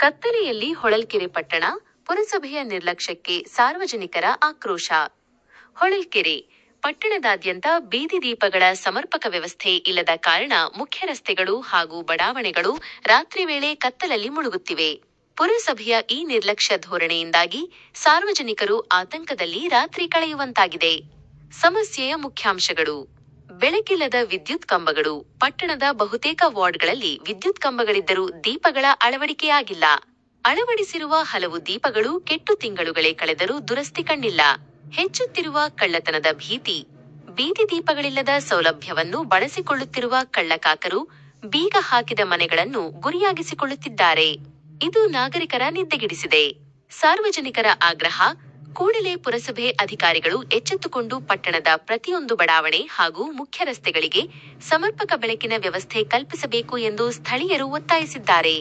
ಕತ್ತಲೆಯಲ್ಲಿ ಹೊಳಲ್ಕೆರೆ ಪಟ್ಟಣ, ಪುರಸಭೆಯ ನಿರ್ಲಕ್ಷ್ಯಕ್ಕೆ ಸಾರ್ವಜನಿಕರ ಆಕ್ರೋಶ. ಹೊಳಲ್ಕೆರೆ ಪಟ್ಟಣದಾದ್ಯಂತ ಬೀದಿ ದೀಪಗಳ ಸಮರ್ಪಕ ವ್ಯವಸ್ಥೆ ಇಲ್ಲದ ಕಾರಣ ಮುಖ್ಯ ರಸ್ತೆಗಳು ಹಾಗೂ ಬಡಾವಣೆಗಳು ರಾತ್ರಿ ವೇಳೆ ಕತ್ತಲಲ್ಲಿ ಮುಳುಗುತ್ತಿವೆ. ಪುರಸಭೆಯ ಈ ನಿರ್ಲಕ್ಷ್ಯ ಧೋರಣೆಯಿಂದಾಗಿ ಸಾರ್ವಜನಿಕರು ಆತಂಕದಲ್ಲಿ ರಾತ್ರಿ ಕಳೆಯುವಂತಾಗಿದೆ. ಸಮಸ್ಯೆಯ ಮುಖ್ಯಾಂಶಗಳು: ಬೆಳಕಿಲ್ಲದ ವಿದ್ಯುತ್ ಕಂಬಗಳು. ಪಟ್ಟಣದ ಬಹುತೇಕ ವಾರ್ಡ್ಗಳಲ್ಲಿ ವಿದ್ಯುತ್ ಕಂಬಗಳಿದ್ದರೂ ದೀಪಗಳ ಅಳವಡಿಕೆಯಾಗಿಲ್ಲ. ಅಳವಡಿಸಿರುವ ಹಲವು ದೀಪಗಳು ಕೆಟ್ಟು ತಿಂಗಳುಗಳೇ ಕಳೆದರೂ ದುರಸ್ತಿ ಕಂಡಿಲ್ಲ. ಹೆಚ್ಚುತ್ತಿರುವ ಕಳ್ಳತನದ ಭೀತಿ. ಬೀದಿ ದೀಪಗಳಿಲ್ಲದ ಸೌಲಭ್ಯವನ್ನು ಬಳಸಿಕೊಳ್ಳುತ್ತಿರುವ ಕಳ್ಳಕಾಕರು ಬೀಗ ಹಾಕಿದ ಮನೆಗಳನ್ನು ಗುರಿಯಾಗಿಸಿಕೊಳ್ಳುತ್ತಿದ್ದಾರೆ. ಇದು ನಾಗರಿಕರ ನಿದ್ದೆಗೆಡಿಸಿದೆ. ಸಾರ್ವಜನಿಕರ ಆಗ್ರಹ: ಕೂಡಲೇ ಪುರಸಭೆ ಅಧಿಕಾರಿಗಳು ಎಚ್ಚೆತ್ತುಕೊಂಡು ಪಟ್ಟಣದ ಪ್ರತಿಯೊಂದು ಬಡಾವಣೆ ಹಾಗೂ ಮುಖ್ಯ ರಸ್ತೆಗಳಿಗೆ ಸಮರ್ಪಕ ಬೆಳಕಿನ ವ್ಯವಸ್ಥೆ ಕಲ್ಪಿಸಬೇಕು ಎಂದು ಸ್ಥಳೀಯರು ಒತ್ತಾಯಿಸಿದ್ದಾರೆ.